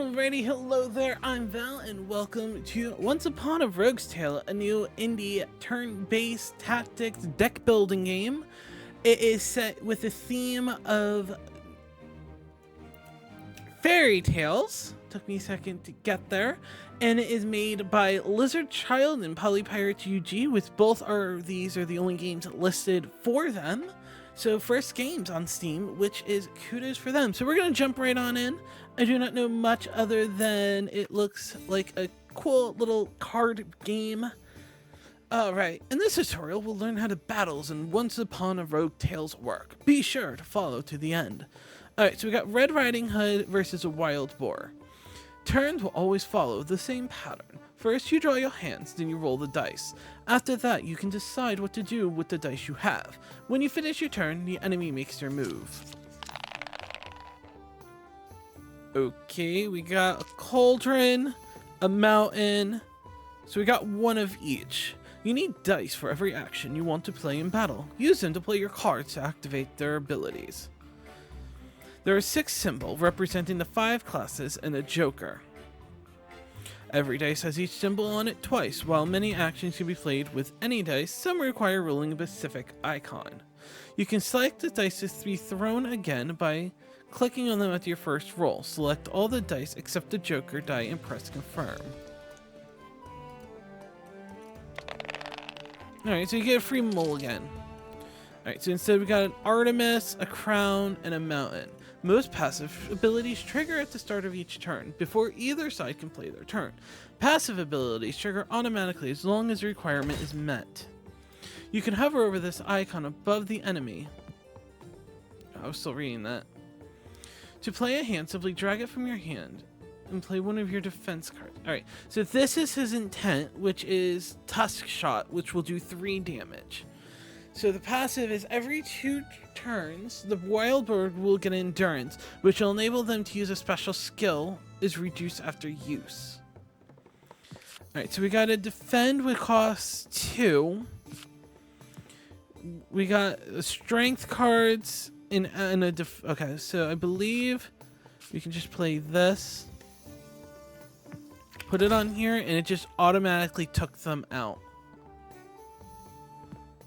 Alrighty, hello there, I'm Val, and welcome to Once Upon a Rogue's Tale, a new indie turn-based tactics deck building game. It is set with a theme of fairy tales. Took me a second to get there. And it is made by Lizard Child and Polypirates UG, with both these are the only games listed for them. So first games on Steam, which is kudos for them. So we're going to jump right on in. I do not know much other than it looks like a cool little card game. Alright, in this tutorial we'll learn how to battles and Once Upon a Rogue Tales work. Be sure to follow to the end. Alright, so we got Red Riding Hood versus a Wild Boar. Turns will always follow the same pattern. First you draw your hands, then you roll the dice. After that you can decide what to do with the dice you have. When you finish your turn, the enemy makes their move. Okay, we got a cauldron, a mountain, so we got one of each. You need dice for every action you want to play in battle. Use them to play your cards to activate their abilities. There are 6 symbols representing the 5 classes and a joker. Every dice has each symbol on it twice. While many actions can be played with any dice, some require rolling a specific icon. You can select the dice to be thrown again by clicking on them at your first roll. Select all the dice except the joker die and press confirm. Alright, so you get a free mulligan. Alright, so instead we got an Artemis, a crown, and a mountain. Most passive abilities trigger at the start of each turn, before either side can play their turn. Passive abilities trigger automatically as long as the requirement is met. You can hover over this icon above the enemy. I was still reading that. To play a hand, simply drag it from your hand and play one of your defense cards. Alright, so this is his intent, which is Tusk Shot, which will do 3 damage. So the passive is every 2 turns, the wild bird will get endurance, which will enable them to use a special skill, is reduced after use. Alright, so we got a defend with cost 2. We got strength cards in a okay, so I believe we can just play this. Put it on here and it just automatically took them out.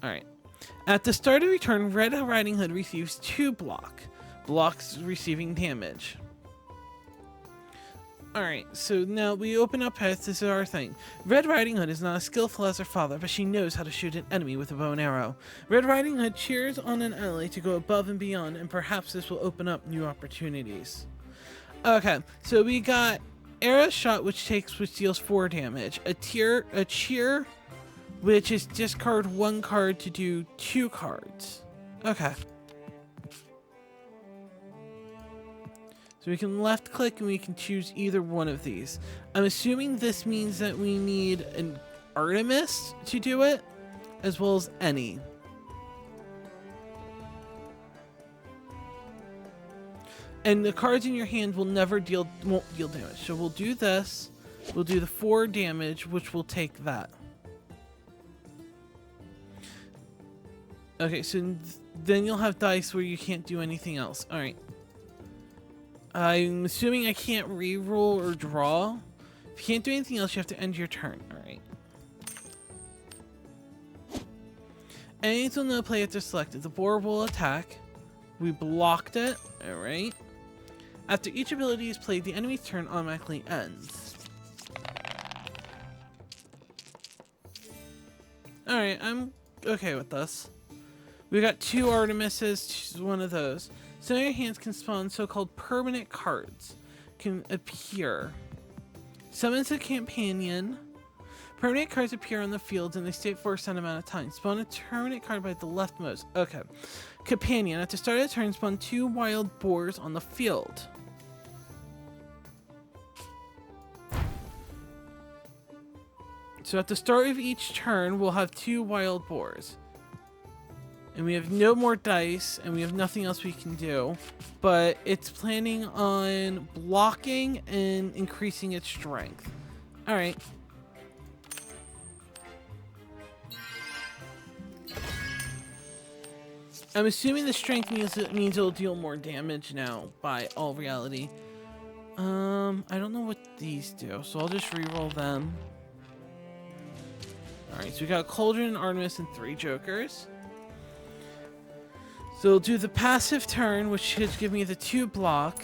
Alright. At the start of your turn, Red Riding Hood receives 2 blocks receiving damage. Alright, so now we open up paths. This is our thing. Red Riding Hood is not as skillful as her father, but she knows how to shoot an enemy with a bow and arrow. Red Riding Hood cheers on an ally to go above and beyond, and perhaps this will open up new opportunities. Okay, so we got Arrow Shot, which deals 4 damage. A cheer, which is discard 1 card to do 2 cards. Okay. So we can left click and we can choose either one of these. I'm assuming this means that we need an Artemis to do it, as well as any. And the cards in your hand won't deal damage. So we'll do this. We'll do the 4 damage, which will take that. Okay, so then you'll have dice where you can't do anything else. Alright. I'm assuming I can't re-roll or draw. If you can't do anything else, you have to end your turn. Alright. Enemies will no play after selected. The boar will attack. We blocked it. Alright. After each ability is played, the enemy's turn automatically ends. Alright, I'm okay with this. We got 2 Artemises, choose one of those. So your hands can spawn so-called permanent cards. Can appear. Summons a companion. Permanent cards appear on the field and they stay for a set amount of time. Spawn a permanent card by the leftmost. Okay. Companion. At the start of the turn, spawn 2 wild boars on the field. So at the start of each turn, we'll have 2 wild boars. And we have no more dice, and we have nothing else we can do. But it's planning on blocking and increasing its strength. Alright. I'm assuming the strength means it'll deal more damage now, by all reality. I don't know what these do, so I'll just re-roll them. Alright, so we got Cauldron, Artemis, and 3 jokers. So we'll do the passive turn, which should give me the 2 block,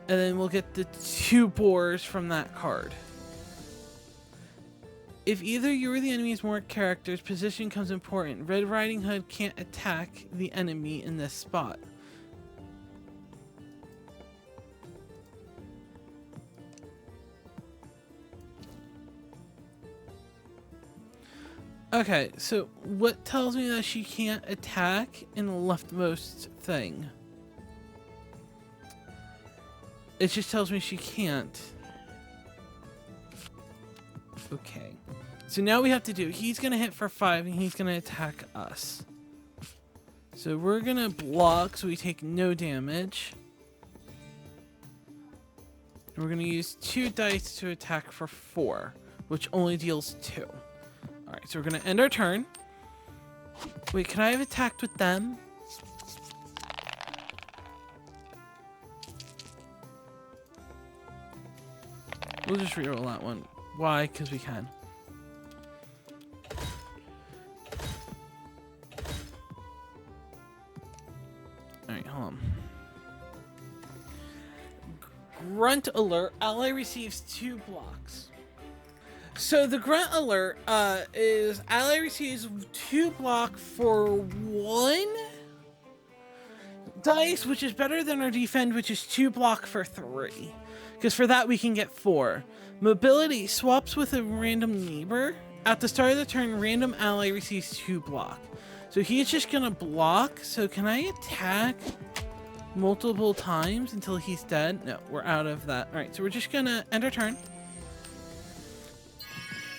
and then we'll get the 2 boars from that card. If either you or the enemy's more characters, position comes important. Red Riding Hood can't attack the enemy in this spot. Okay, so what tells me that she can't attack in the leftmost thing? It just tells me she can't. Okay. So now we have to do, he's going to hit for 5 and he's going to attack us. So we're going to block so we take no damage. And we're going to use 2 dice to attack for 4, which only deals 2. Alright, so we're going to end our turn. Wait, can I have attacked with them? We'll just reroll that one. Why? Because we can. Alright, hold on. Grunt alert. Ally receives 2 blocks. So the grunt alert is ally receives 2 block for 1 dice, which is better than our defend, which is 2 block for 3. Because for that we can get 4. Mobility swaps with a random neighbor. At the start of the turn, random ally receives 2 block. So he's just gonna block. So can I attack multiple times until he's dead? No, we're out of that. Alright, so we're just gonna end our turn.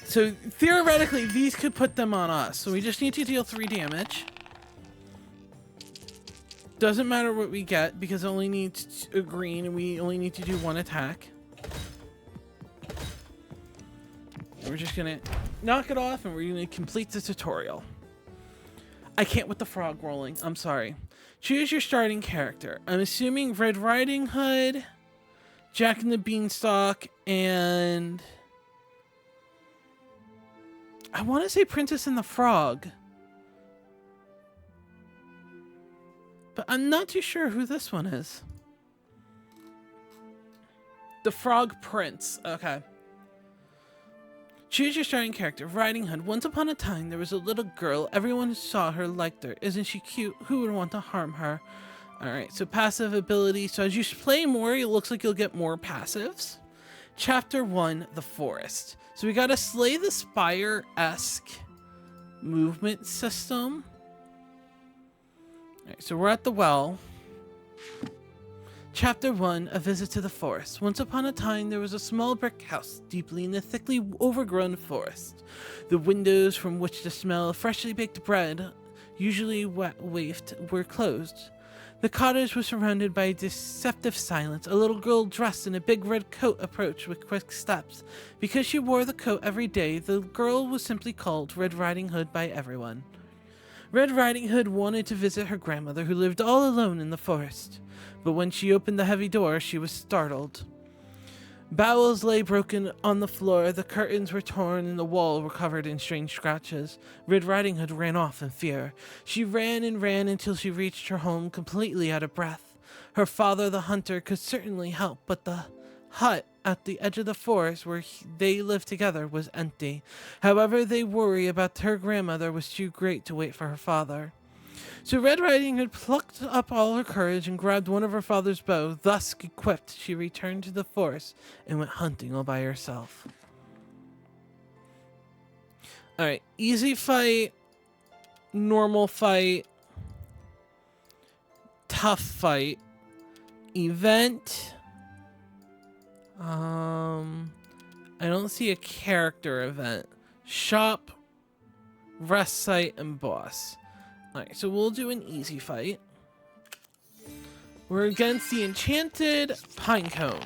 So theoretically, these could put them on us. So we just need to deal 3 damage. Doesn't matter what we get because it only needs a green and we only need to do 1 attack. And we're just gonna knock it off and we're gonna complete the tutorial. I can't with the frog rolling. I'm sorry. Choose your starting character. I'm assuming Red Riding Hood, Jack and the Beanstalk, and I want to say Princess and the Frog. But I'm not too sure who this one is. The Frog Prince. Okay. Choose your starting character. Riding Hood. Once upon a time, there was a little girl. Everyone who saw her liked her. Isn't she cute? Who would want to harm her? Alright, so passive ability. So as you play more, it looks like you'll get more passives. Chapter 1, The Forest. So we got a Slay the Spire-esque movement system. Alright, so we're at the well. Chapter 1, A Visit to the Forest. Once upon a time, there was a small brick house deeply in the thickly overgrown forest. The windows from which the smell of freshly baked bread, usually wafted, were closed. The cottage was surrounded by a deceptive silence. A little girl dressed in a big red coat approached with quick steps. Because she wore the coat every day, the girl was simply called Red Riding Hood by everyone. Red Riding Hood wanted to visit her grandmother, who lived all alone in the forest. But when she opened the heavy door, she was startled. Bowels lay broken on the floor, the curtains were torn, and the wall were covered in strange scratches. Red Riding Hood ran off in fear. She ran and ran until she reached her home completely out of breath. Her father, the hunter, could certainly help, but the hut at the edge of the forest where they lived together was empty. However, the worry about her grandmother was too great to wait for her father. So Red Riding Hood plucked up all her courage and grabbed one of her father's bow. Thus equipped, she returned to the forest and went hunting all by herself. Alright, easy fight, normal fight, tough fight, event. I don't see a character event. Shop, rest site, and boss. Alright, so we'll do an easy fight. We're against the Enchanted Pinecone.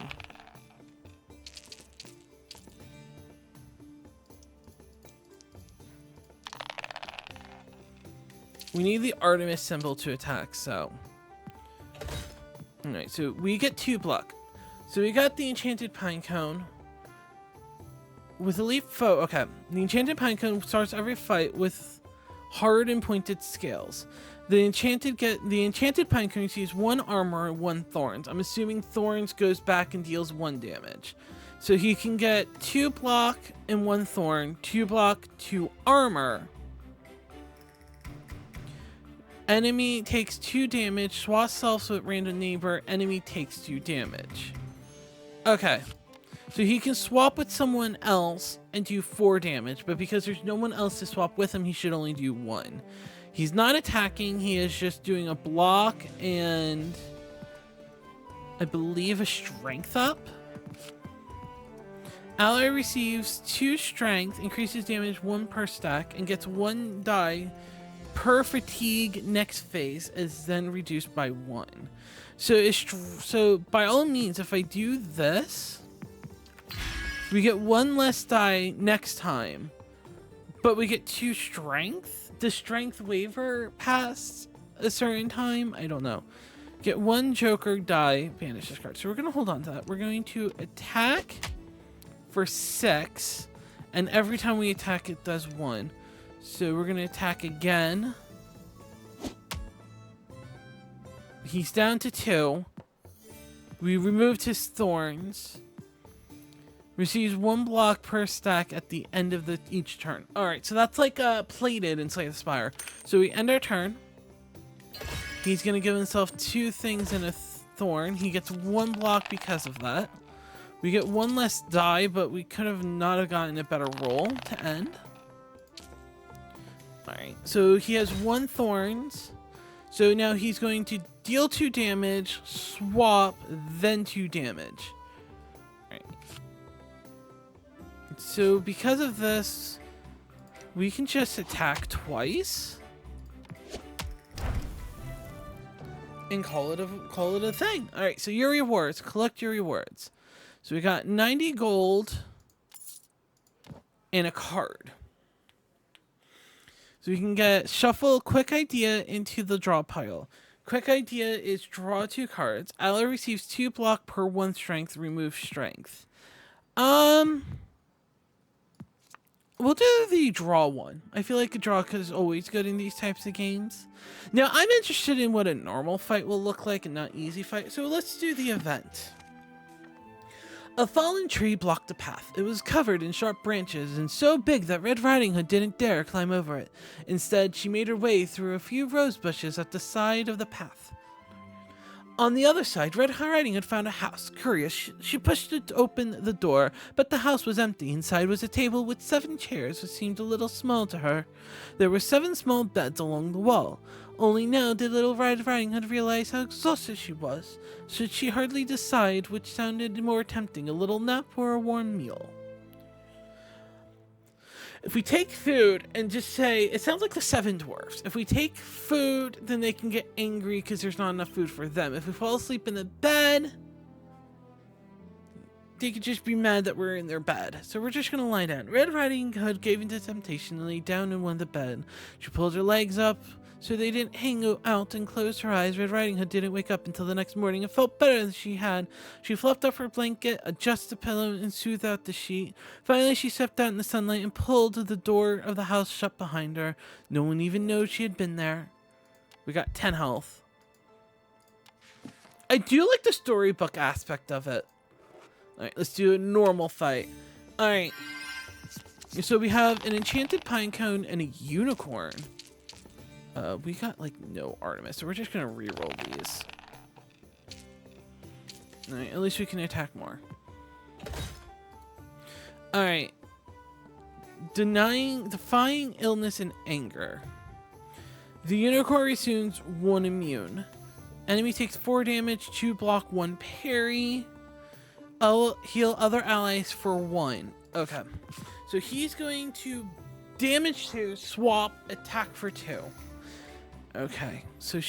We need the Artemis symbol to attack, so. Alright, so we get 2 block. So we got the enchanted pine cone. With a leaf foe, okay. The enchanted pine cone starts every fight with hard and pointed scales. The enchanted pine cone receives 1 armor and 1 thorns. I'm assuming thorns goes back and deals 1 damage. So he can get 2 block and 1 thorn, 2 block, 2 armor. Enemy takes 2 damage, swap selves with random neighbor, enemy takes 2 damage. Okay. So he can swap with someone else and do 4 damage, but because there's no one else to swap with him, he should only do 1. He's not attacking, he is just doing a block and I believe a strength up. Ally receives 2 strength, increases damage 1 per stack, and gets 1 die per fatigue next phase, is then reduced by 1. So by all means, if I do this, we get 1 less die next time, but we get 2 strength. Does strength waiver past a certain time? I don't know. Get 1 Joker die, banish this card. So we're going to hold on to that. We're going to attack for 6, and every time we attack, it does 1. So we're going to attack again. He's down to 2. We removed his thorns. Receives 1 block per stack at the end of each turn. Alright, so that's like plated in Slay the Spire. So we end our turn. He's going to give himself 2 things and a thorn. He gets 1 block because of that. We get 1 less die, but we could have not have gotten a better roll to end. Alright, so he has 1 thorns. So now he's going to deal 2 damage, swap, then 2 damage. Alright. So because of this, we can just attack twice and call it a thing. All right, so your rewards, collect your rewards. So we got 90 gold and a card. So we can get shuffle quick idea into the draw pile. Quick idea is draw 2 cards. Ally receives 2 block per 1 strength, remove strength. We'll do the draw one. I feel like a draw is always good in these types of games. Now, I'm interested in what a normal fight will look like and not easy fight, so let's do the event. A fallen tree blocked the path. It was covered in sharp branches and so big that Red Riding Hood didn't dare climb over it. Instead, she made her way through a few rose bushes at the side of the path. On the other side, Red Riding Hood found a house. Curious, she pushed it open the door, but the house was empty. Inside was a table with 7 chairs, which seemed a little small to her. There were 7 small beds along the wall. Only now did little Red Riding Hood realize how exhausted she was. Should she hardly decide which sounded more tempting, a little nap or a warm meal? If we take food and just say, it sounds like the 7 dwarfs. If we take food, then they can get angry because there's not enough food for them. If we fall asleep in the bed, they could just be mad that we're in their bed. So we're just going to lie down. Red Riding Hood gave into temptation and lay down in one of the bed. She pulled her legs up so they didn't hang out and closed her eyes. Red Riding Hood didn't wake up until the next morning. It felt better than she had. She fluffed up her blanket, adjusted the pillow, and smoothed out the sheet. Finally, she stepped out in the sunlight and pulled the door of the house shut behind her. No one even knew she had been there. We got 10 health. I do like the storybook aspect of it. Alright, let's do a normal fight. Alright. So we have an enchanted pine cone and a unicorn. We got, like, no Artemis, so we're just gonna re-roll these. Alright, at least we can attack more. Alright. Defying illness and anger. The unicorn assumes 1 immune. Enemy takes 4 damage, 2 block, 1 parry. I'll heal other allies for 1. Okay. So he's going to damage 2, swap, attack for 2. Okay, so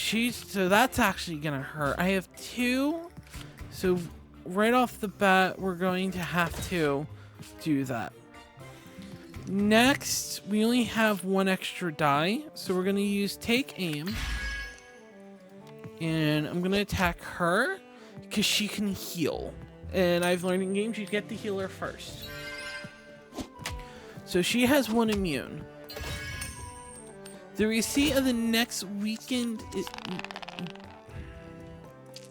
that's actually gonna hurt. I have 2, so right off the bat, we're going to have to do that. Next, we only have 1 extra die, so we're gonna use Take Aim. And I'm gonna attack her, because she can heal. And I've learned in games you get the healer first. So she has 1 immune. The receipt of the next weekend is...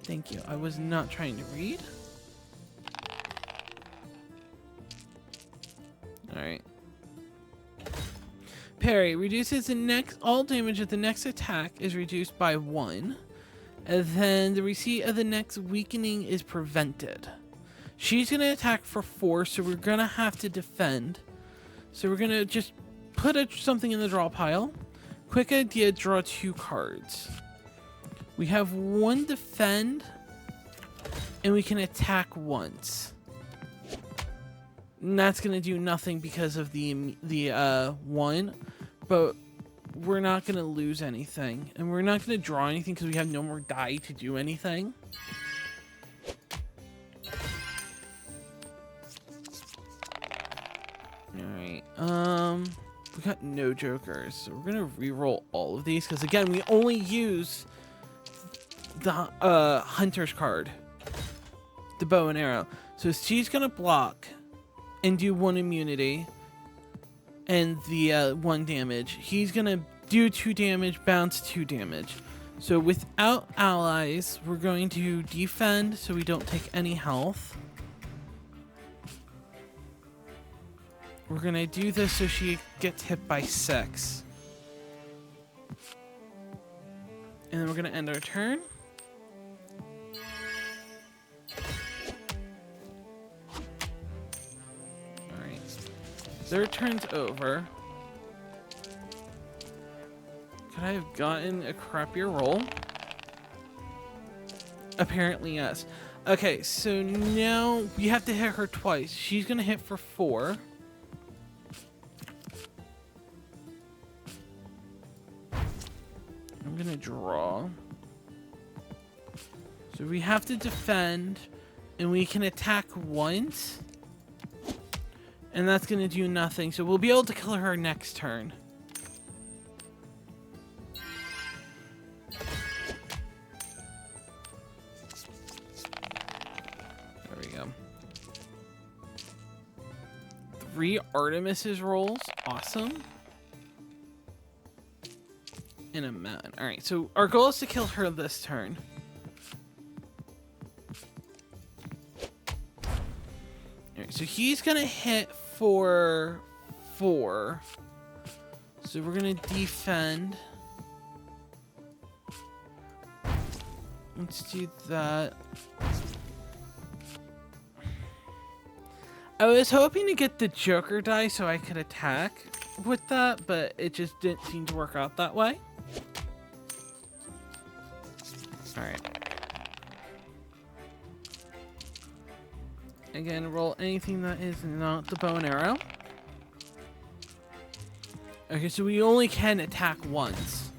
Thank you. I was not trying to read. Alright. Parry reduces the next all damage of the next attack is reduced by 1. And then the receipt of the next weakening is prevented. She's gonna attack for 4, so we're gonna have to defend. So we're gonna just put something in the draw pile. Quick idea, draw 2 cards. We have 1 defend, and we can attack once. And that's gonna do nothing because of the 1, but we're not gonna lose anything, and we're not gonna draw anything because we have no more die to do anything. Alright, we got no jokers, so we're gonna re-roll all of these, because again, we only use the hunter's card, the bow and arrow. So she's gonna block and do 1 immunity and the 1 damage. He's gonna do 2 damage, bounce 2 damage. So without allies, we're going to defend so we don't take any health. We're gonna do this so she gets hit by 6. And then we're gonna end our turn. Alright. Their turn's over. Could I have gotten a crappier roll? Apparently, yes. Okay, so now we have to hit her twice. She's gonna hit for 4. I'm gonna draw. So we have to defend, and we can attack once. And that's gonna do nothing, so we'll be able to kill her next turn. There we go. 3 Artemis's rolls, awesome. And a mountain. Alright, so our goal is to kill her this turn. Alright, so he's gonna hit for 4. So we're gonna defend. Let's do that. I was hoping to get the Joker die so I could attack with that, but it just didn't seem to work out that way. Alright. Again, roll anything that is not the bow and arrow. Okay, so we only can attack once.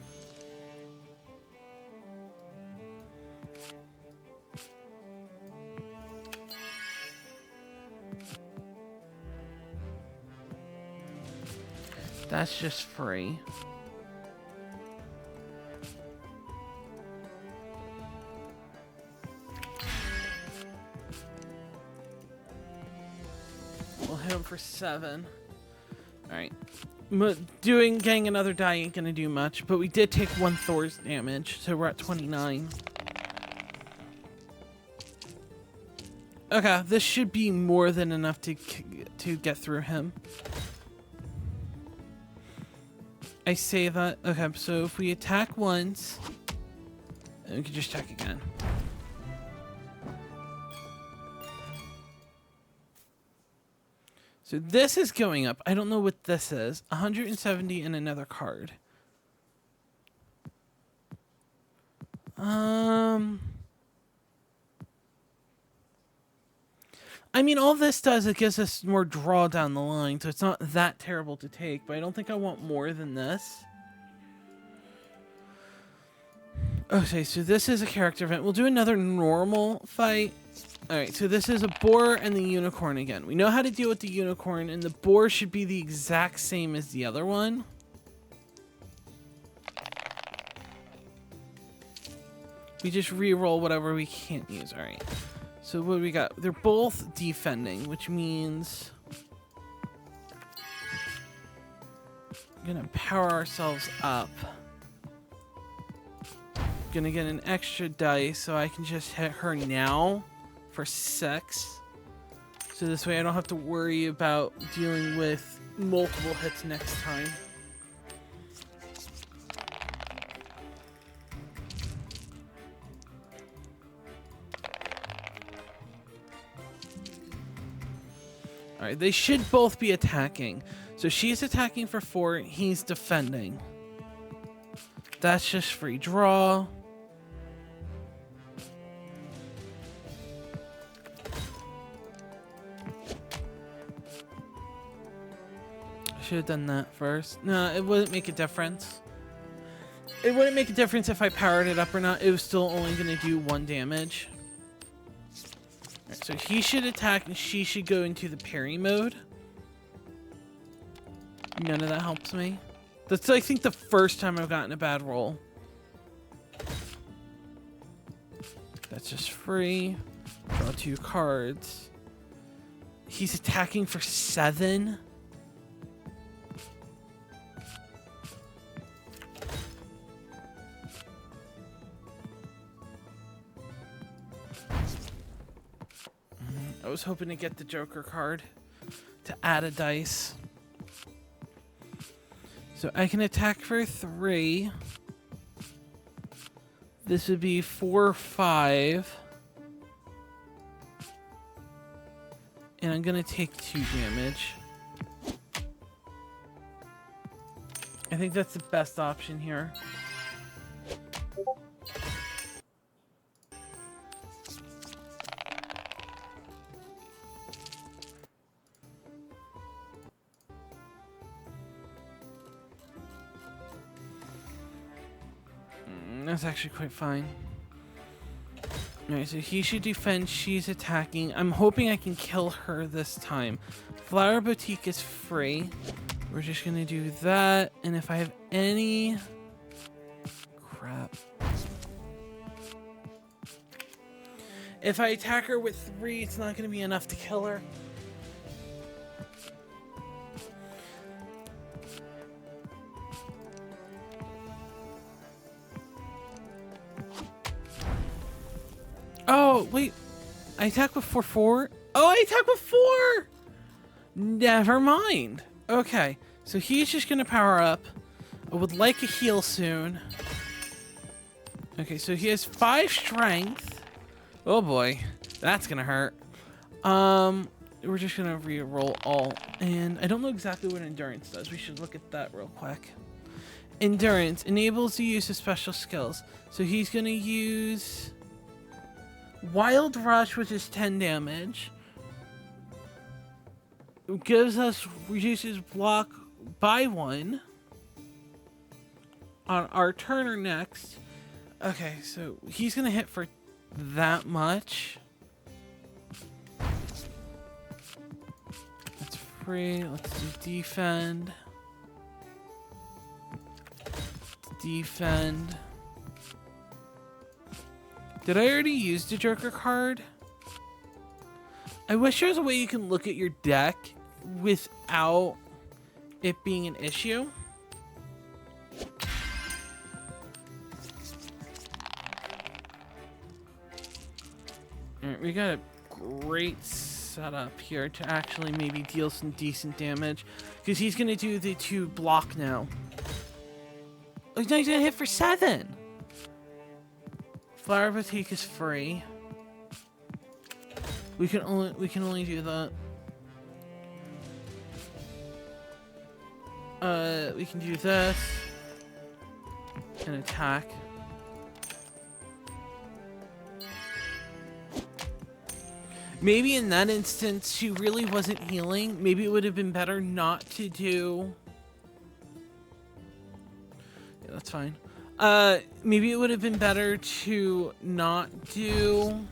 That's just free. We'll hit him for 7. Alright. Getting another die ain't gonna do much, but we did take 1 Thor's damage, so we're at 29. Okay, this should be more than enough to get through him. I say that. Okay, so if we attack once, then we can just attack again. So this is going up. I don't know what this is. 170 and another card. I mean, all this does, it gives us more draw down the line, so it's not that terrible to take, but I don't think I want more than this. Okay, so this is a character event. We'll do another normal fight. Alright, so this is a boar and the unicorn again. We know how to deal with the unicorn, and the boar should be the exact same as the other one. We just re-roll whatever we can't use. Alright. So what do we got? They're both defending, which means we're gonna power ourselves up. Gonna get an extra dice so I can just hit her now for 6. So this way I don't have to worry about dealing with multiple hits next time. Alright, they should both be attacking. So she's attacking for 4, he's defending. That's just free draw. I should have done that first. No, it wouldn't make a difference. It wouldn't make a difference if I powered it up or not. It was still only going to do 1 damage. Right, so he should attack and she should go into the parry mode. None of that helps me. That's, I think, the first time I've gotten a bad roll. That's just free. Draw 2 cards. He's attacking for 7. I was hoping to get the Joker card to add a dice. So I can attack for 3. This would be 4, 5. And I'm gonna take 2 damage. I think that's the best option here. That's actually quite fine. Alright, so he should defend, she's attacking. I'm hoping I can kill her this time. Flower Boutique is free. We're just gonna do that, and if I have any... Crap. If I attack her with 3, it's not gonna be enough to kill her. Oh, wait. I attack with 4, 4? Oh, I attack with 4! Never mind. Okay, so he's just gonna power up. I would like a heal soon. Okay, so he has 5 strength. Oh boy, that's gonna hurt. We're just gonna re-roll all. And I don't know exactly what endurance does. We should look at that real quick. Endurance enables the use of special skills. So he's gonna use... Wild Rush, which is 10 damage. It gives us, reduces block by 1 on our turn or next. Okay, so he's gonna hit for that much. That's free. Let's do defend. Defend. Did I already use the Joker card? I wish there was a way you can look at your deck without it being an issue. Alright, we got a great setup here to actually maybe deal some decent damage. Because he's going to do the 2 block now. Oh, he's going to hit for 7! Flower Boutique is free. We can only do that. We can do this and attack. Maybe in that instance she really wasn't healing. Maybe it would have been better not to do. Yeah, that's fine. Maybe it would have been better to not do...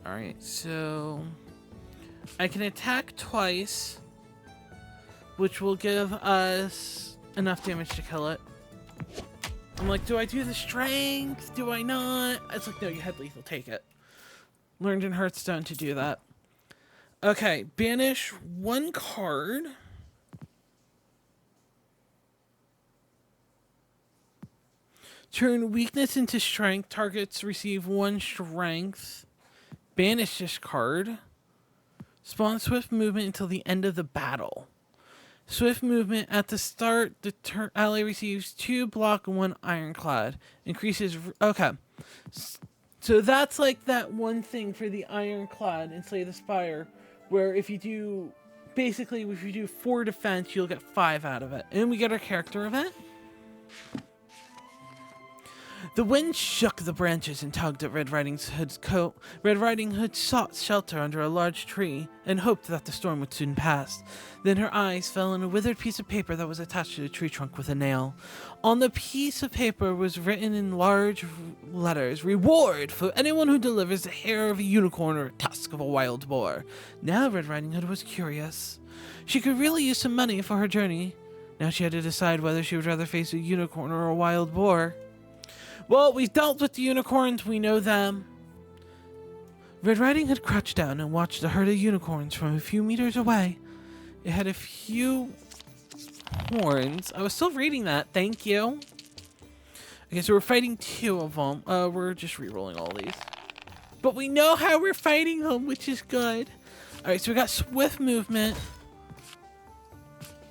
Alright, so... I can attack twice, which will give us enough damage to kill it. I'm like, do I do the strength? Do I not? It's like, no, you had lethal, take it. Learned in Hearthstone to do that. Okay, banish 1 card. Turn weakness into strength. Targets receive 1 strength. Banish this card. Spawn swift movement until the end of the battle. Swift movement at the start. The ally receives 2 block and 1 ironclad. Increases. Okay. So that's like that one thing for the ironclad in Slay the Spire, where if you do, basically, if you do 4 defense, you'll get 5 out of it. And we get our character event. The wind shook the branches and tugged at Red Riding Hood's coat. Red Riding Hood sought shelter under a large tree and hoped that the storm would soon pass. Then her eyes fell on a withered piece of paper that was attached to the tree trunk with a nail. On the piece of paper was written in large letters, "Reward for anyone who delivers the hair of a unicorn or a tusk of a wild boar." Now Red Riding Hood was curious. She could really use some money for her journey. Now she had to decide whether she would rather face a unicorn or a wild boar. Well, we've dealt with the unicorns, we know them. Red Riding Hood crouched down and watched a herd of unicorns from a few meters away. It had a few horns. I was still reading that, thank you. Okay, so we're fighting 2 of them. We're just re-rolling all these. But we know how we're fighting them, which is good. Alright, so we got swift movement,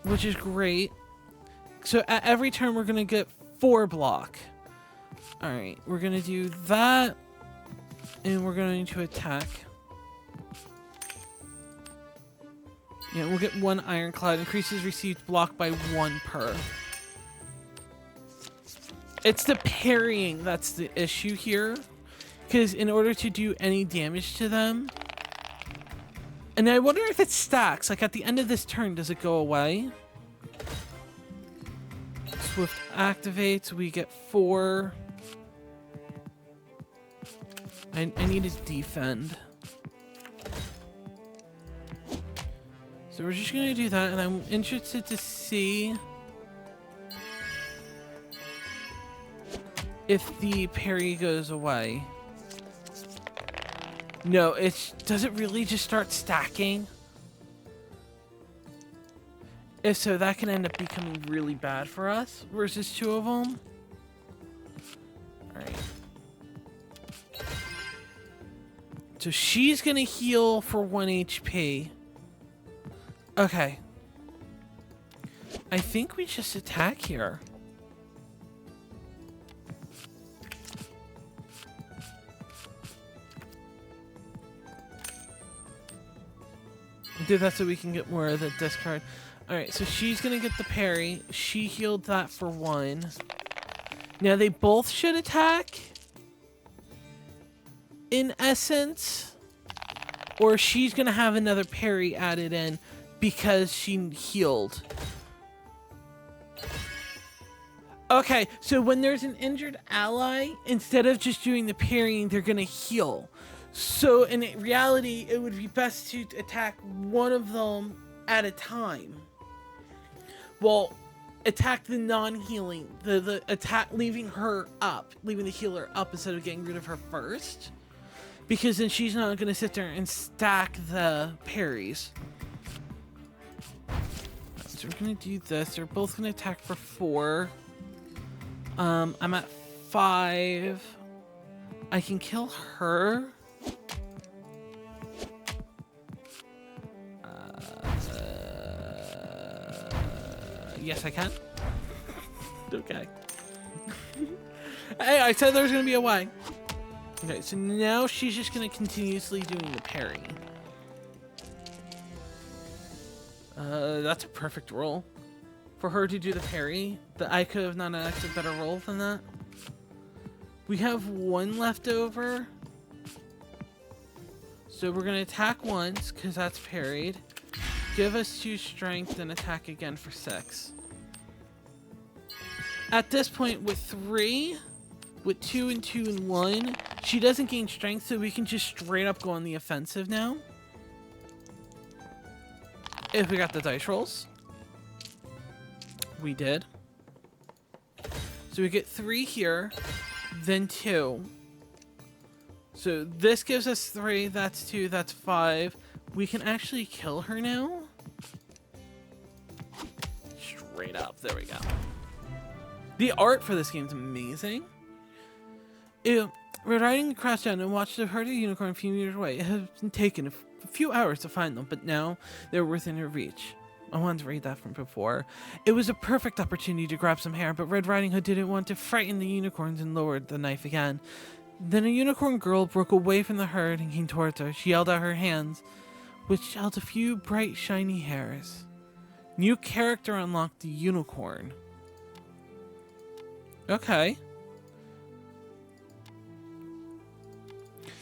which is great. So at every turn, we're going to get 4 block. Alright, we're going to do that, and we're going to attack. Yeah, we'll get 1 ironclad. Increases received block by 1 per. It's the parrying that's the issue here. Because in order to do any damage to them... And I wonder if it stacks. Like at the end of this turn, does it go away? Swift activates. We get 4... I need to defend. So we're just going to do that, and I'm interested to see if the parry goes away. No, does it really just start stacking? If so, that can end up becoming really bad for us versus 2 of them. Alright. So she's going to heal for 1 HP. Okay. I think we just attack here. Do that so we can get more of the discard. Alright, so she's going to get the parry. She healed that for 1. Now they both should attack. In essence, or she's gonna have another parry added in because she healed. Okay, so when there's an injured ally, instead of just doing the parrying, they're gonna heal. So in reality, it would be best to attack 1 of them at a time. Well, attack the non-healing, the attack, leaving her up, leaving the healer up instead of getting rid of her first. Because then she's not going to sit there and stack the parries. So we're going to do this. They're both going to attack for 4. I'm at 5. I can kill her. Yes, I can. Okay. Hey, I said there was going to be a way. Okay, so now she's just going to continuously doing the parry. That's a perfect roll. For her to do the parry, that I could have not asked a better roll than that. We have 1 left over. So we're going to attack once, because that's parried. Give us 2 strength and attack again for 6. At this point, with 3... with 2 and 2 and 1, she doesn't gain strength, so we can just straight up go on the offensive now. If we got the dice rolls. We did. So we get 3 here, then 2. So this gives us 3, that's 2, that's 5. We can actually kill her now. Straight up, there we go. The art for this game is amazing. We're riding across town and watched the herd of unicorn a few meters away. It has been taken a few hours to find them, but now they're within your reach. I wanted to read that from before. It was a perfect opportunity to grab some hair, but Red Riding Hood didn't want to frighten the unicorns and lowered the knife again. Then a unicorn girl broke away from the herd and came towards her. She held out her hands, which held a few bright, shiny hairs. New character unlocked, the unicorn. Okay.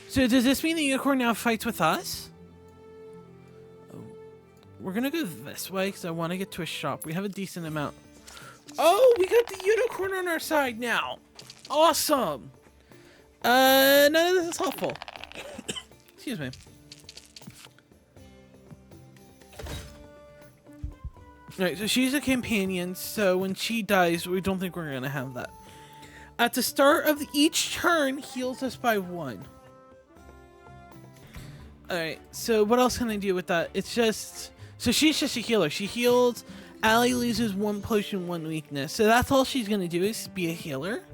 So does this mean the unicorn now fights with us? We're gonna go this way because I want to get to a shop. We have a decent amount. Oh, we got the unicorn on our side now. Awesome. None of this is helpful. Excuse me. Alright, so she's a companion, so when she dies, we don't think we're gonna have that. At the start of each turn, heals us by 1. Alright, so what else can I do with that? It's just... So she's just a healer. She heals. Allie loses 1 potion, 1 weakness. So that's all she's gonna do is be a healer.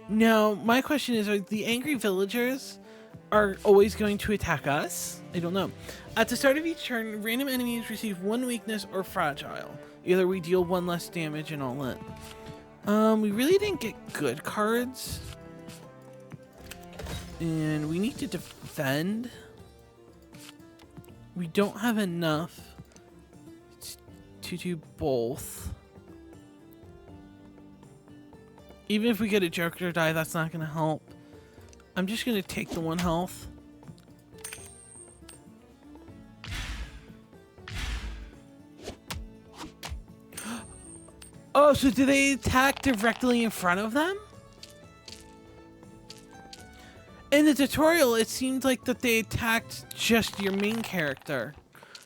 Now, my question is, are the angry villagers are always going to attack us? I don't know. At the start of each turn, random enemies receive 1 weakness or fragile. Either we deal 1 less damage and all in. We really didn't get good cards. And we need to defend. We don't have enough to do both. Even if we get a Joker die, that's not going to help. I'm just going to take the 1 health. Oh, so do they attack directly in front of them? In the tutorial, it seemed like that they attacked just your main character.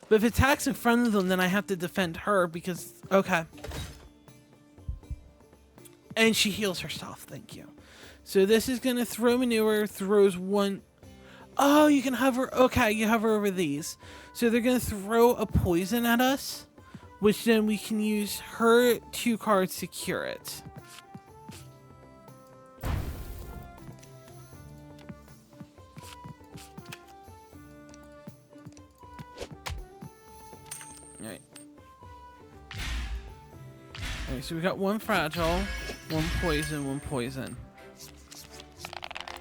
But if it attacks in front of them, then I have to defend her because... Okay. And she heals herself, thank you. So this is going to throw manure, throws 1... Oh, you can hover... Okay, you hover over these. So they're going to throw a poison at us, which then we can use her 2 cards to cure it. Alright. Alright, so we got 1 fragile, 1 poison, 1 poison.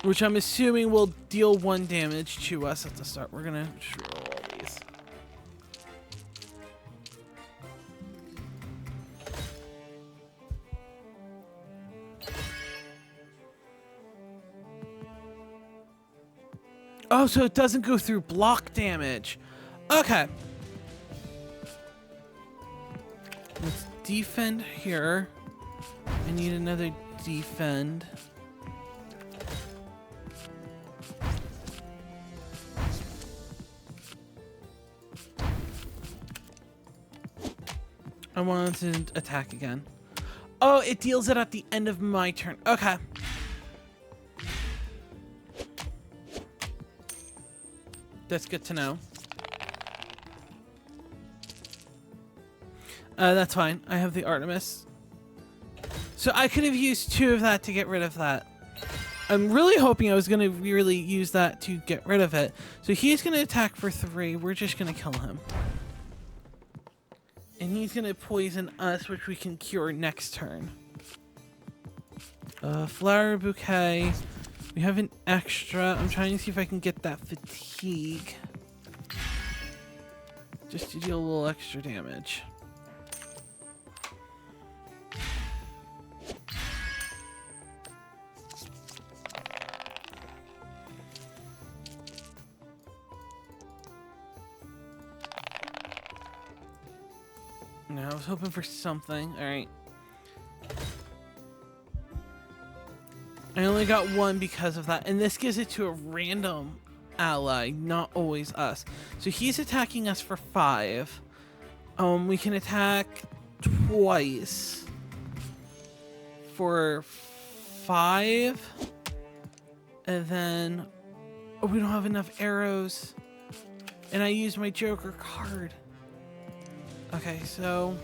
Which I'm assuming will deal 1 damage to us at the start. We're gonna just roll all these. Oh, so it doesn't go through block damage. Okay. Let's defend here. I need another defend. I wanted to attack again. Oh, it deals it at the end of my turn. Okay. That's good to know. That's fine. I have the Artemis. So I could have used 2 of that to get rid of that. I'm really hoping I was going to really use that to get rid of it. So he's going to attack for 3. We're just going to kill him. And he's going to poison us, which we can cure next turn. Flower bouquet. We have an extra. I'm trying to see if I can get that fatigue. Just to deal a little extra damage. No, I was hoping for something. Alright. I only got 1 because of that. And this gives it to a random ally, not always us. So he's attacking us for 5. We can attack twice. for 5. And then, oh, we don't have enough arrows. And I used my Joker card. Okay, so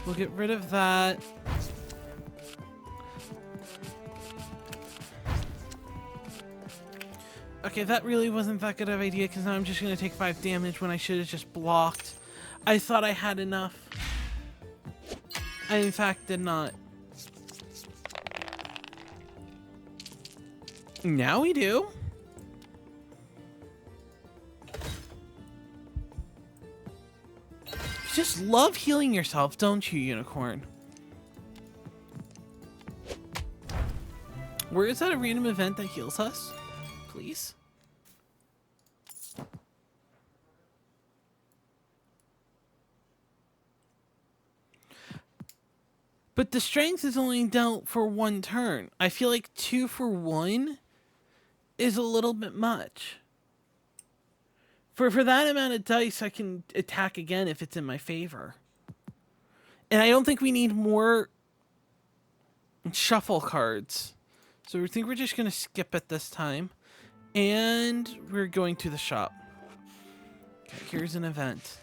we'll get rid of that. Okay, that really wasn't that good of an idea because now I'm just going to take 5 damage when I should have just blocked. I thought I had enough. I, in fact, did not. Now we do. You just love healing yourself, don't you, Unicorn? Where is that a random event that heals us? Please. But the strength is only dealt for 1 turn. I feel like 2 for 1 is a little bit much. For that amount of dice, I can attack again if it's in my favor. And I don't think we need more shuffle cards. So I think we're just going to skip it this time. And we're going to the shop. Okay, here's an event.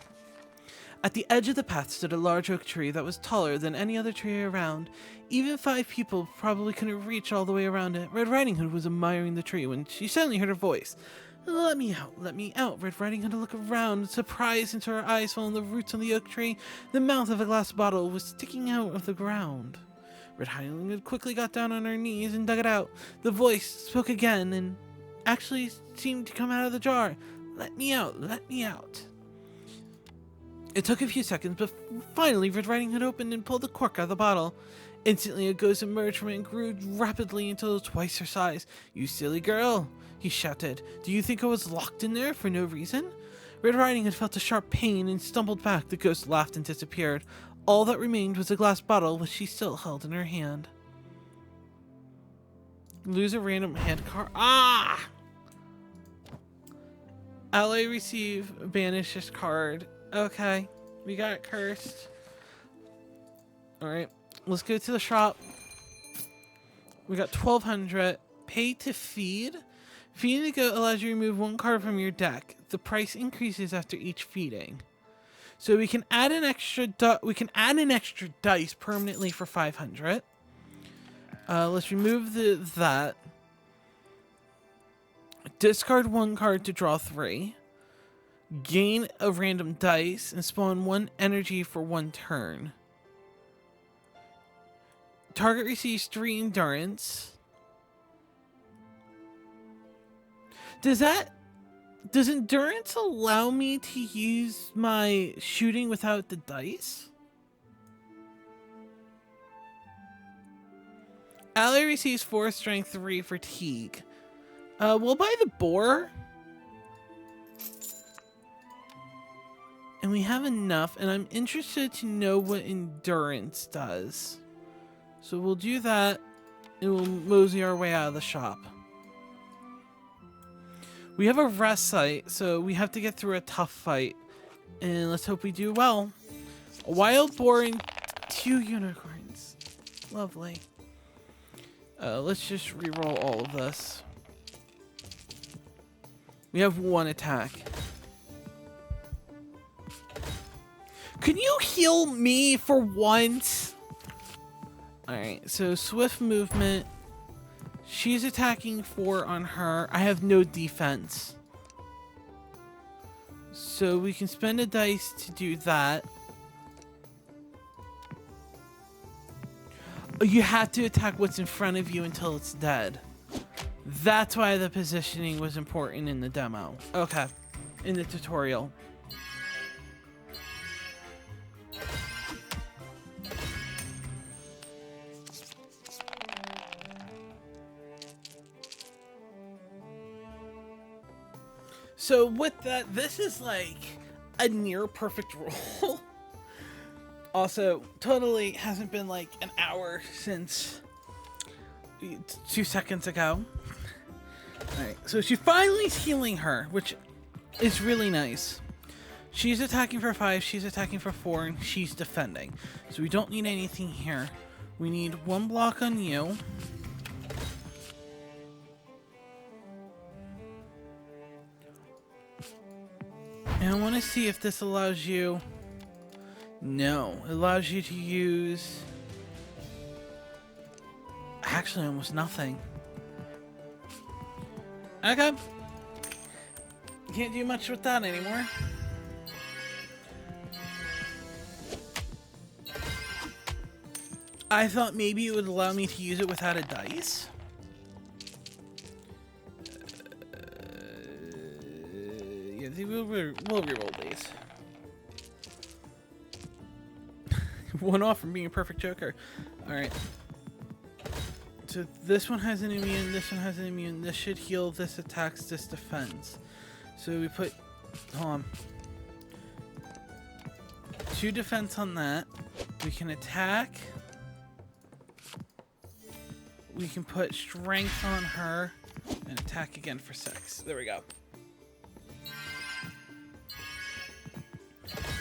At the edge of the path stood a large oak tree that was taller than any other tree around. Even 5 people probably couldn't reach all the way around it. Red Riding Hood was admiring the tree when she suddenly heard a voice. Let me out, let me out. Red Riding Hood looked around, surprised into her eyes following the roots on the oak tree. The mouth of a glass bottle was sticking out of the ground. Red Riding Hood quickly got down on her knees and dug it out. The voice spoke again and actually seemed to come out of the jar. Let me out, let me out. It took a few seconds, but finally Red Riding Hood opened and pulled the cork out of the bottle. Instantly, a ghost emerged from it and grew rapidly until twice her size. You silly girl, he shouted. Do you think I was locked in there for no reason? Red Riding Hood felt a sharp pain and stumbled back. The ghost laughed and disappeared. All that remained was a glass bottle, which she still held in her hand. Lose a random hand card. Ah! Ally receive banish this card. Okay, we got cursed. Alright, let's go to the shop. We got 1,200. Pay to feed. Feeding the goat allows you to remove 1 card from your deck. The price increases after each feeding. So we can add an extra dice permanently for 500. Let's remove that. Discard 1 card to draw 3. Gain a random dice and spawn 1 energy for 1 turn. Target receives 3 endurance. Does endurance allow me to use my shooting without the dice? Ally receives 4 strength, 3 fatigue. We'll buy the boar. And we have enough, and I'm interested to know what endurance does. So we'll do that, and we'll mosey our way out of the shop. We have a rest site, so we have to get through a tough fight. And let's hope we do well. A wild boar and 2 unicorns. Lovely. Let's just reroll all of this. We have 1 attack. Can you heal me for once? Alright, so swift movement. She's attacking 4 on her. I have no defense. So we can spend a dice to do that. You have to attack what's in front of you until it's dead. That's why the positioning was important in the demo. Okay, in the tutorial. So with that, this is like a near perfect roll. Also, totally hasn't been like an hour since 2 seconds ago. Alright, so she finally is healing her, which is really nice. She's attacking for 5, she's attacking for 4, and she's defending. So we don't need anything here. We need 1 block on you. And I want to see if this allows you... No, it allows you to use... Actually, almost nothing. Okay. Can't do much with that anymore. I thought maybe it would allow me to use it without a dice. Yeah, we'll reroll these. One off from being a perfect joker. Alright. So this one has an immune, this one has an immune. This should heal, this attacks, this defends. So we put... Hold on. 2 defense on that. We can attack. We can put strength on her and attack again for 6. There we go.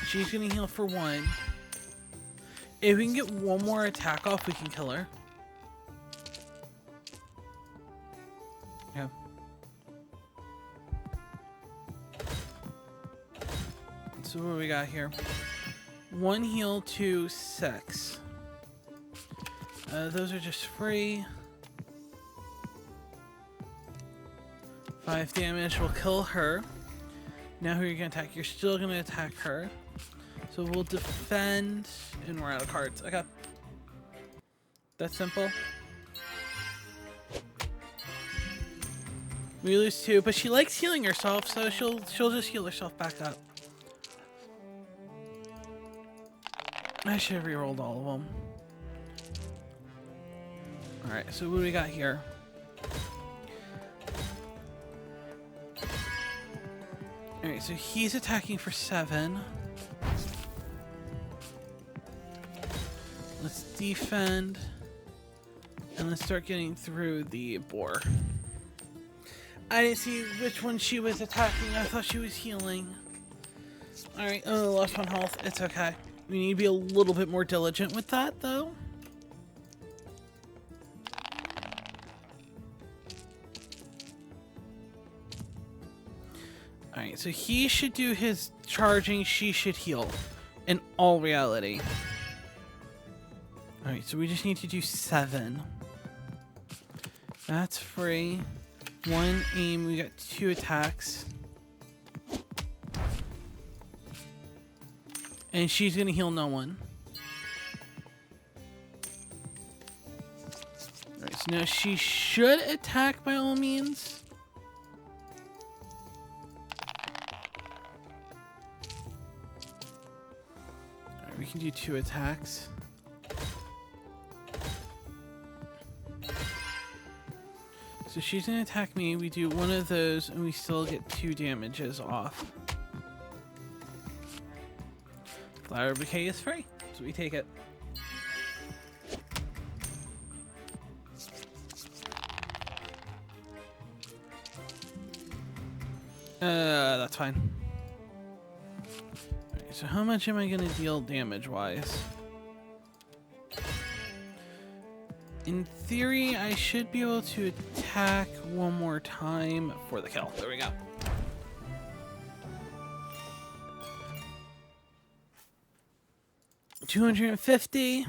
She's gonna heal for 1. If we can get 1 more attack off, we can kill her. Yeah. So what do we got here? 1 heal, 2, 6. Those are just free. 5 damage will kill her. Now who are you gonna attack? You're still gonna attack her. So we'll defend, and we're out of cards. Okay. That's simple. We lose 2, but she likes healing herself, so she'll just heal herself back up. I should have rerolled all of them. Alright, so what do we got here? Alright, so he's attacking for 7. Let's defend. And let's start getting through the boar. I didn't see which one she was attacking. I thought she was healing. Alright, oh, lost 1 health. It's okay. We need to be a little bit more diligent with that, though. Alright, so he should do his charging, she should heal. In all reality. Alright, so we just need to do 7. That's free. 1 aim, we got 2 attacks. And she's gonna heal no one. Alright, so now she should attack by all means. Alright, we can do 2 attacks. So she's gonna attack me, we do 1 of those, and we still get 2 damages off. Flower Bouquet is free, so we take it. That's fine. Alright, so how much am I gonna deal damage-wise? In theory, I should be able to attack 1 more time for the kill. There we go. $250.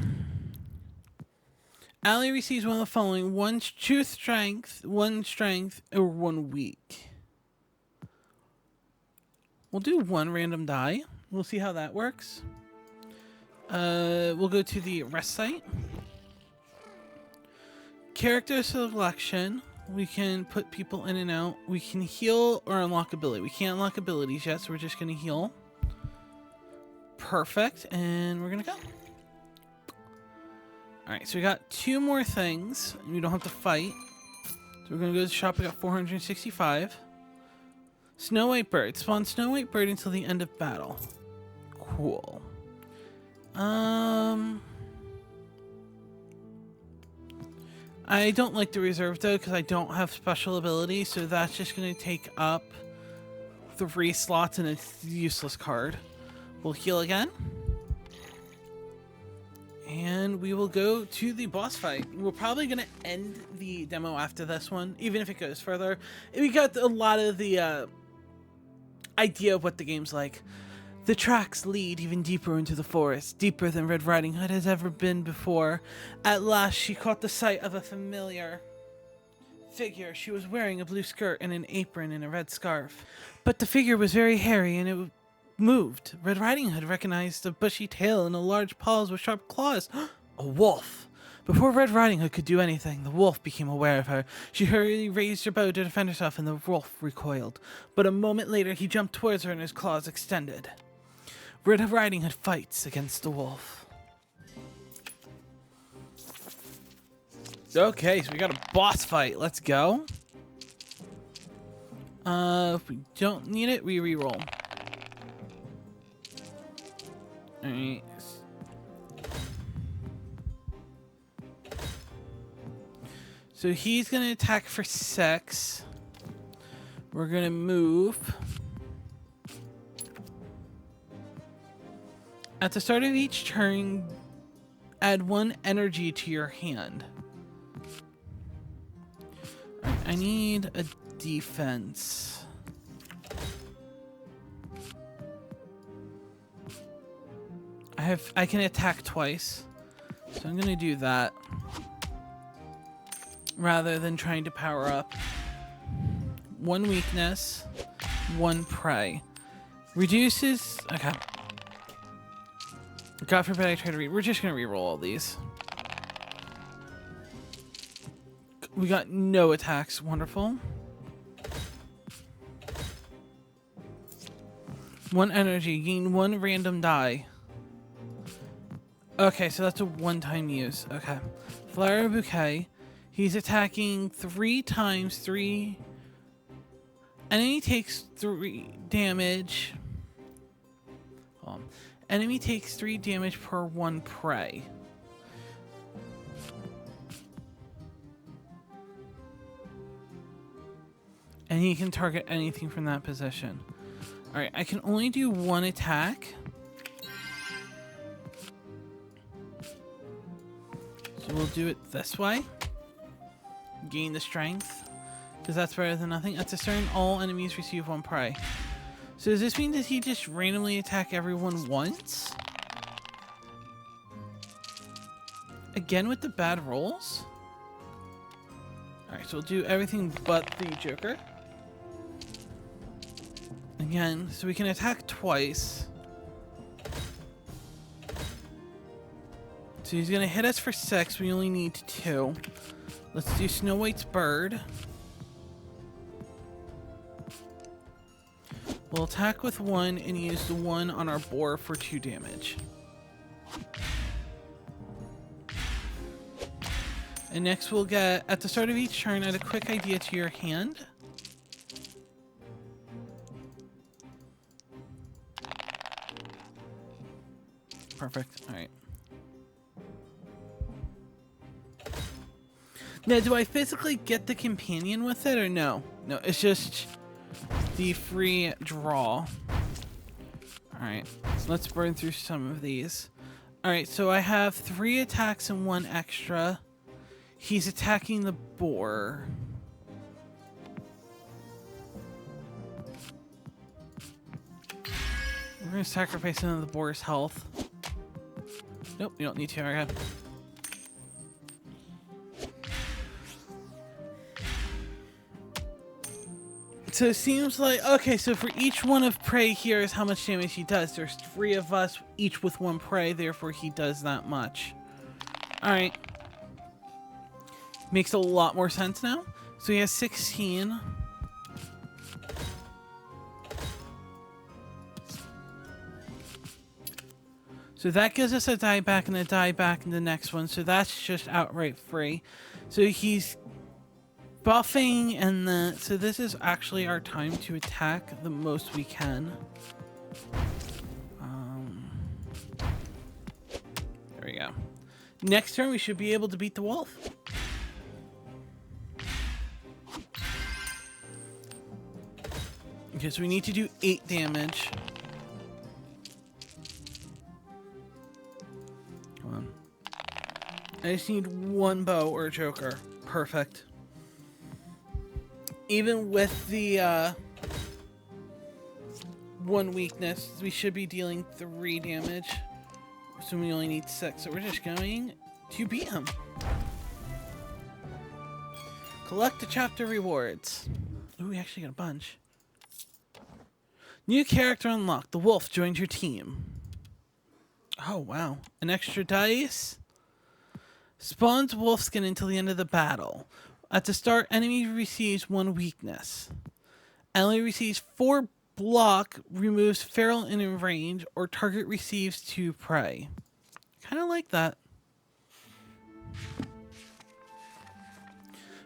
Ally receives one of the following: 1 strength, 1 strength, or 1 weak. We'll do 1 random die. We'll see how that works. We'll go to the rest site. Character selection. We can put people in and out. We can heal or unlock ability. We can't unlock abilities yet, so we're just going to heal. Perfect, and we're gonna go. Alright, so we got 2 more things. We don't have to fight. So we're gonna go to the shop. We got 465. Snow White Bird. Spawn Snow White Bird until the end of battle. Cool. I don't like the reserve though, because I don't have special ability, so that's just gonna take up 3 slots in a useless card. We'll heal again. And and we will go to the boss fight. We're probably going to end the demo after this one, even if it goes further. We got a lot of the idea of what the game's like. The tracks lead even deeper into the forest, deeper than Red Riding Hood has ever been before. At last, she caught the sight of a familiar figure. She was wearing a blue skirt and an apron and a red scarf. But the figure was very hairy and it moved. Red Riding Hood recognized a bushy tail and a large paws with sharp claws. A wolf! Before Red Riding Hood could do anything, the wolf became aware of her. She hurriedly raised her bow to defend herself and the wolf recoiled. But a moment later, he jumped towards her and his claws extended. Red Riding Hood fights against the wolf. Okay, so we got a boss fight. Let's go. If we don't need it, we reroll. Alright. So he's gonna attack for 6. We're gonna move. At the start of each turn, add 1 energy to your hand. Alright, I need a defense. I can attack twice, so I'm gonna do that rather than trying to power up. 1 weakness, 1 prey. Reduces. Okay. God forbid I try to read. We're just gonna reroll all these. We got no attacks. Wonderful. 1 energy. Gain 1 random die. Okay, so that's a one-time use. Okay. Flower Bouquet. He's attacking 3 times 3. Enemy takes 3 damage. Enemy takes 3 damage per 1 prey. And he can target anything from that position. Alright, I can only do 1 attack. So we'll do it this way. Gain the strength. Because that's better than nothing. At the turn, all enemies receive 1 prey. So does this mean that he just randomly attack everyone once? Again with the bad rolls? Alright, so we'll do everything but the Joker. Again, so we can attack twice. So he's gonna hit us for 6, we only need 2. Let's do Snow White's bird. We'll attack with 1 and use the 1 on our boar for 2 damage. And next we'll get, at the start of each turn, add a quick idea to your hand. Perfect, alright. Now, do I physically get the companion with it or no? No, it's just the free draw. Alright, so let's burn through some of these. Alright, so I have 3 attacks and 1 extra. He's attacking the boar. We're going to sacrifice some of the boar's health. Nope, you don't need to. Okay. So it seems like, okay, so for each one of prey here is how much damage he does. There's 3 of us, each with 1 prey, therefore he does that much. Alright. Makes a lot more sense now. So he has 16. So that gives us a die back and a die back in the next one. So that's just outright free. So he's buffing and the... So this is actually our time to attack the most we can. There we go. Next turn we should be able to beat the wolf. Okay, so we need to do 8 damage. Come on. I just need one bow or a joker. Perfect. Even with the one weakness, we should be dealing 3 damage. So we only need 6. So we're just going to beat him. Collect the chapter rewards. Ooh, we actually got a bunch. New character unlocked. The wolf joined your team. Oh, wow. An extra dice. Spawns wolf skin until the end of the battle. At the start, enemy receives 1 weakness. Ally receives 4 block, removes feral in range, or target receives 2 prey. Kind of like that.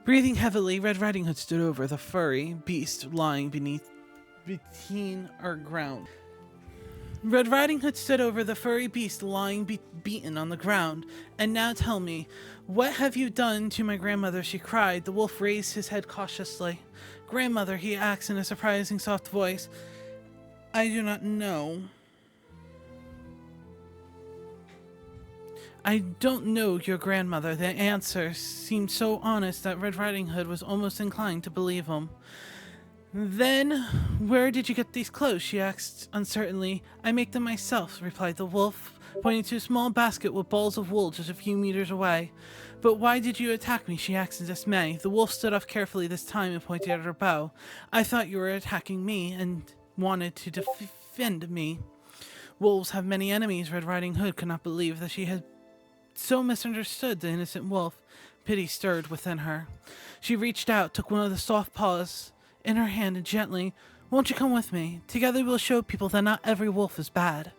Breathing heavily, Red Riding Hood stood over the furry beast lying between our ground. Red Riding Hood stood over the furry beast lying beaten on the ground. And now tell me, what have you done to my grandmother? She cried. The wolf raised his head cautiously. Grandmother, he asked in a surprising soft voice. I do not know. I don't know your grandmother. The answer seemed so honest that Red Riding Hood was almost inclined to believe him. Then, where did you get these clothes? She asked uncertainly. I make them myself, replied the wolf, pointing to a small basket with balls of wool just a few meters away. But why did you attack me? She asked in dismay. The wolf stood up carefully this time and pointed at her bow. I thought you were attacking me and wanted to defend me. Wolves have many enemies. Red Riding Hood could not believe that she had so misunderstood the innocent wolf. Pity stirred within her. She reached out, took one of the soft paws in her hand and gently, won't you come with me? Together we'll show people that not every wolf is bad.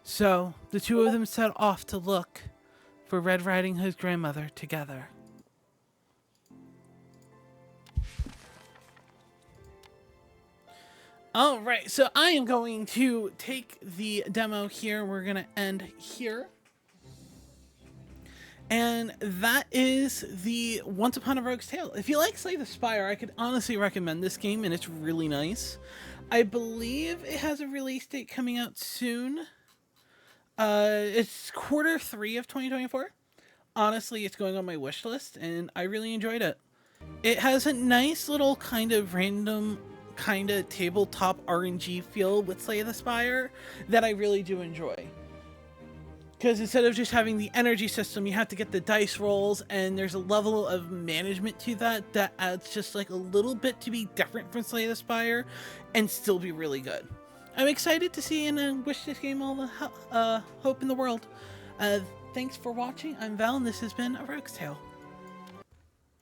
So, the two of them set off to look for Red Riding Hood's grandmother together. Alright, so I am going to take the demo here. We're going to end here. And that is the Once Upon a Rogue's Tale. If you like Slay the Spire, I could honestly recommend this game, and it's really nice. I believe it has a release date coming out soon. It's Q3 of 2024. Honestly, it's going on my wish list, and I really enjoyed it. It has a nice little kind of random kind of tabletop RNG feel with Slay the Spire that I really do enjoy. Because instead of just having the energy system, you have to get the dice rolls, and there's a level of management to that adds just like a little bit to be different from Slay the Spire and still be really good. I'm excited to see and wish this game all the hope in the world. Thanks for watching. I'm Val, and this has been A Rogue's Tale.